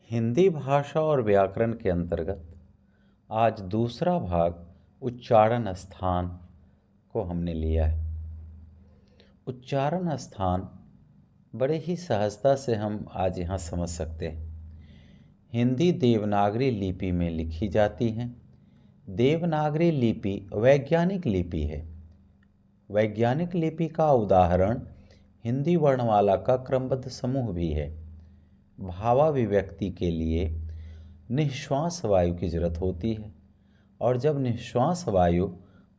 हिंदी भाषा और व्याकरण के अंतर्गत आज दूसरा भाग उच्चारण स्थान को हमने लिया है। उच्चारण स्थान बड़े ही सहजता से हम आज यहाँ समझ सकते हैं। हिंदी देवनागरी लिपि में लिखी जाती हैं। देवनागरी लिपि वैज्ञानिक लिपि है। वैज्ञानिक लिपि का उदाहरण हिंदी वर्णमाला का क्रमबद्ध समूह भी है। भावाभिव्यक्ति के लिए निःश्वास वायु की जरूरत होती है और जब निःश्वास वायु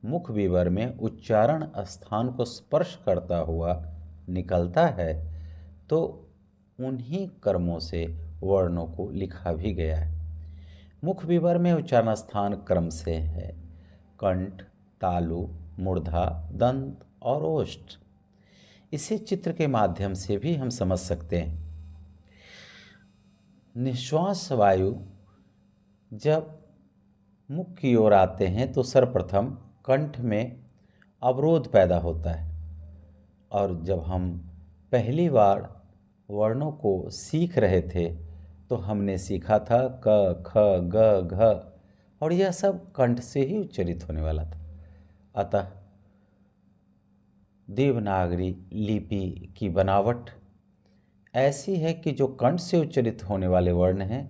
मुख विवर में उच्चारण स्थान को स्पर्श करता हुआ निकलता है तो उन्हीं कर्मों से वर्णों को लिखा भी गया है। मुख विवर में उच्चारण स्थान क्रम से है कंठ, तालु, मूर्धा, दंत और ओष्ठ। इसे चित्र के माध्यम से भी हम समझ सकते हैं। निश्वास वायु जब मुख की ओर आते हैं तो सर्वप्रथम कंठ में अवरोध पैदा होता है और जब हम पहली बार वर्णों को सीख रहे थे तो हमने सीखा था क, ख, ग, घ और यह सब कंठ से ही उच्चारित होने वाला था। अतः देवनागरी लिपि की बनावट ऐसी है कि जो कंठ से उच्चारित होने वाले वर्ण हैं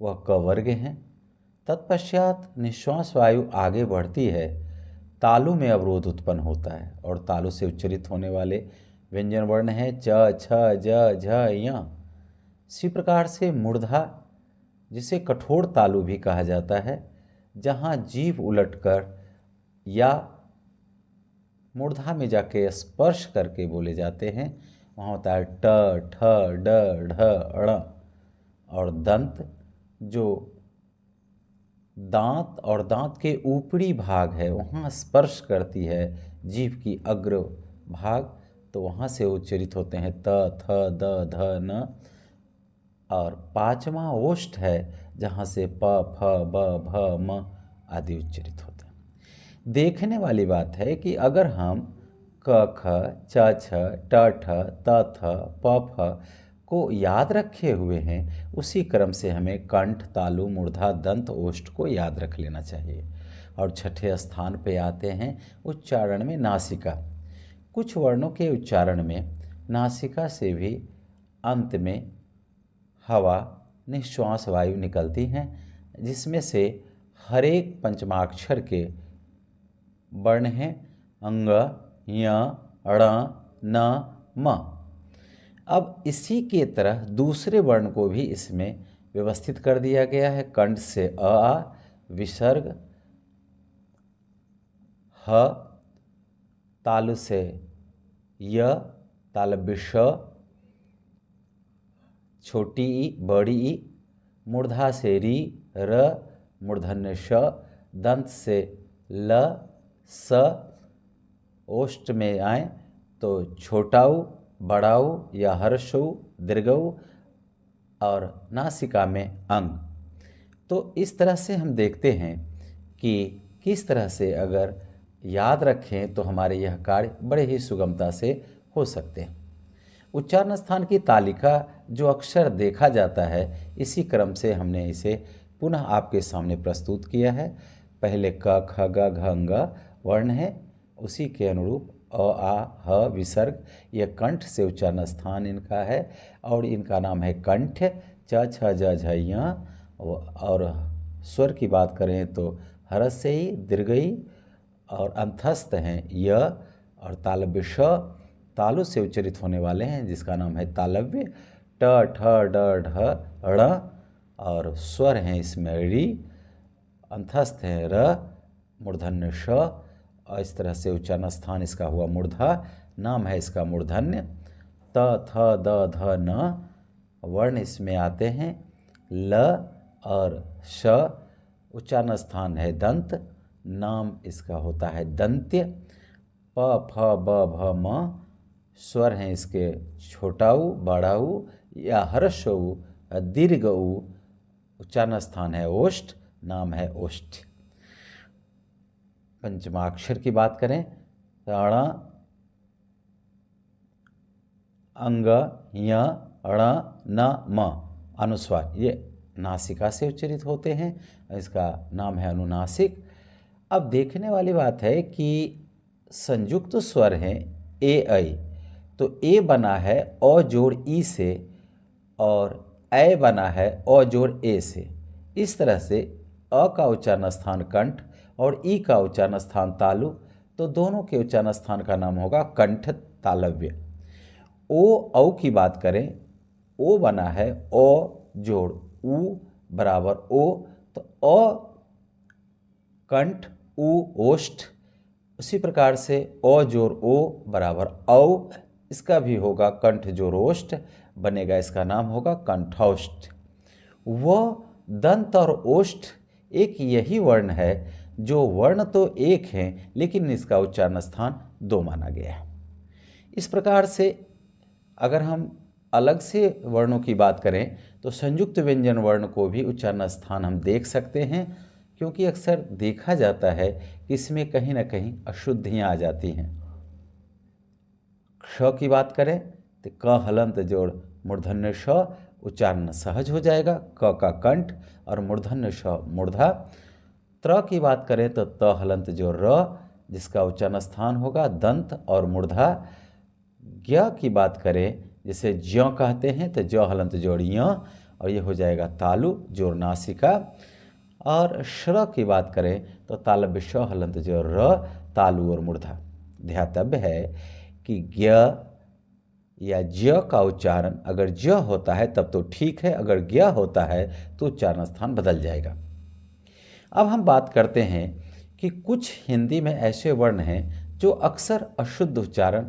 वह क वर्ग हैं। तत्पश्चात निश्वास वायु आगे बढ़ती है, तालु में अवरोध उत्पन्न होता है और तालु से उच्चारित होने वाले व्यंजन वर्ण हैं च, छ, ज, झ, य। इसी प्रकार से मूर्धा, जिसे कठोर तालु भी कहा जाता है, जहाँ जीभ उलटकर या मूर्धा में जाके स्पर्श करके बोले जाते हैं, वहाँ होता है ट, ठ, ड, ढ, ण। और दंत जो दांत और दांत के ऊपरी भाग है वहाँ स्पर्श करती है जीभ की अग्र भाग, तो वहाँ से उच्चारित होते हैं त, थ, द, ध, न। और पांचवा ओष्ठ है जहाँ से प, फ, ब, भ, म आदि उच्चारित होते हैं। देखने वाली बात है कि अगर हम क, ख, च, छ, ट, ठ, त, थ, प, फ को याद रखे हुए हैं, उसी क्रम से हमें कंठ, तालु, मूर्धा, दंत, ओष्ठ को याद रख लेना चाहिए। और छठे स्थान पे आते हैं उच्चारण में नासिका। कुछ वर्णों के उच्चारण में नासिका से भी अंत में हवा, निश्वास वायु निकलती हैं, जिसमें से हर एक पंचमाक्षर के वर्ण हैं अंग, य, ण, न, म। अब इसी के तरह दूसरे वर्ण को भी इसमें व्यवस्थित कर दिया गया है। कंठ से आ, विसर्ग, ह, तालु से य, तालव्य श, छोटी ई, बड़ी ई, मूर्धा से री, र, मूर्धन्य श, दंत से ल, स, ओष्ठ में आए तो छोटाऊ, बड़ाऊ या हर्षऊ, दीर्घऊ और नासिका में अंग। तो इस तरह से हम देखते हैं कि किस तरह से अगर याद रखें तो हमारे यह कार्य बड़े ही सुगमता से हो सकते हैं। उच्चारण स्थान की तालिका जो अक्षर देखा जाता है, इसी क्रम से हमने इसे पुनः आपके सामने प्रस्तुत किया है। पहले क, ख, ग, घ, अंग वर्ण है, उसी के अनुरूप अ, आ, ह विसर्ग, यह कंठ से उच्चारण स्थान इनका है और इनका नाम है कंठ। च, छ, ज, झ, य। और स्वर की बात करें तो हरस्यई, दीर्घई और अंतस्थ हैं य। और तालव्य श तालु से उच्चारित होने वाले हैं, जिसका नाम है तालव्य। ट, ठ, ड, ढ, ण और स्वर हैं इसमें री, अंतस्थ हैं र, मूर्धन्य श। और इस तरह से उच्चारण स्थान इसका हुआ मूर्धा, नाम है इसका मूर्धन्य। त, थ, द, ध, न वर्ण इसमें आते हैं। ल और श उच्चारण स्थान है दंत, नाम इसका होता है दंत्य। प, फ, ब, भ, म स्वर हैं इसके छोटाऊ, बड़ाऊ या हर्षऊ, दीर्घऊ, उच्चारण स्थान है ओष्ठ, नाम है ओष्ठ। पंचमाक्षर की बात करें ण, अंग, य, ण, न, म अनुस्वार ये नासिका से उच्चारित होते हैं, इसका नाम है अनुनासिक। अब देखने वाली बात है कि संयुक्त स्वर हैं ए ऐ, तो ए बना है अ जोड़ ई से और ऐ बना है अ जोड़ ए से। इस तरह से अ का उच्चारण स्थान कंठ और ई का उच्चारण स्थान तालु, तो दोनों के उच्चारण स्थान का नाम होगा कंठ तालव्य। ओ औ की बात करें, ओ बना है ओ जोड़ ऊ बराबर ओ, तो अ कंठ ऊ ओष्ठ। उसी प्रकार से अ जोड़ ओ बराबर औ, इसका भी होगा कंठ जोड़ ओष्ठ, बनेगा इसका नाम होगा कंठौष्ठ। वह दंत और ओष्ठ एक यही वर्ण है जो वर्ण तो एक हैं लेकिन इसका उच्चारण स्थान दो माना गया है। इस प्रकार से अगर हम अलग से वर्णों की बात करें तो संयुक्त व्यंजन वर्ण को भी उच्चारण स्थान हम देख सकते हैं, क्योंकि अक्सर देखा जाता है कि इसमें कहीं ना कहीं अशुद्धियाँ आ जाती हैं। श की बात करें तो क हलंत जोड़ मूर्धन्य श, उच्चारण सहज हो जाएगा, क का कंठ और मूर्धन्य श मूर्धा। त्र की बात करें तो त हलंत जोड़ र, जिसका उच्चारण स्थान होगा दंत और मूर्धा। ज्ञ की बात करें जिसे ज्यों कहते हैं तो ज्यों हलंत जोड़ य, और ये हो जाएगा तालु जोड़ नासिका। और श्र की बात करें तो तालव्य श हलंत जोड़ र, तालु और मूर्धा। ध्यातव्य है कि ज्ञ या ज्य का उच्चारण अगर ज्य होता है तब तो ठीक है, अगर ज्ञ होता है तो उच्चारण स्थान बदल जाएगा। अब हम बात करते हैं कि कुछ हिंदी में ऐसे वर्ण हैं जो अक्सर अशुद्ध उच्चारण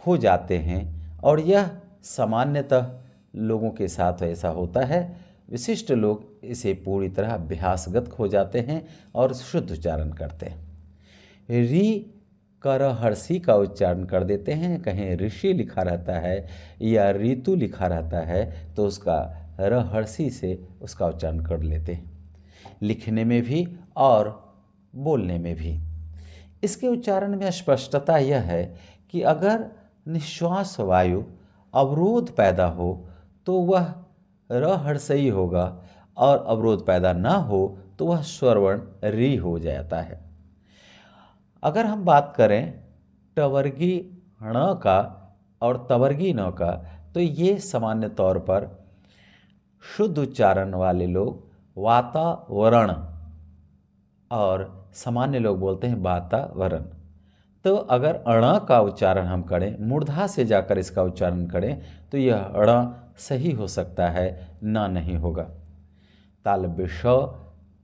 हो जाते हैं, और यह सामान्यतः लोगों के साथ ऐसा होता है। विशिष्ट लोग इसे पूरी तरह अभ्यासगत हो जाते हैं और शुद्ध उच्चारण करते हैं। री कर हर्षी का उच्चारण कर देते हैं, कहीं ऋषि लिखा रहता है या ऋतु लिखा रहता है तो उसका र हर्षी से उसका उच्चारण कर लेते हैं, लिखने में भी और बोलने में भी। इसके उच्चारण में स्पष्टता यह है कि अगर निश्वास वायु अवरोध पैदा हो तो वह र हर्षई होगा, और अवरोध पैदा ना हो तो वह स्वरवर्ण री हो जाता है। अगर हम बात करें टवर्गी ण का और तवर्गी न का, तो ये सामान्य तौर पर शुद्ध उच्चारण वाले लोग वातावरण और सामान्य लोग बोलते हैं वातावरण। तो अगर अण का उच्चारण हम करें, मूर्धा से जाकर इसका उच्चारण करें, तो यह अण सही हो सकता है, ना नहीं होगा। तालव्य श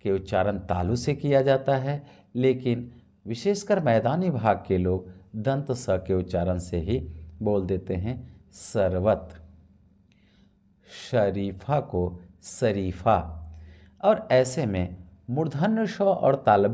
के उच्चारण तालु से किया जाता है, लेकिन विशेषकर मैदानी भाग के लोग दंत स के उच्चारण से ही बोल देते हैं सरवत। शरीफा को शरीफा। और ऐसे में मूर्धन्य श और तालव्य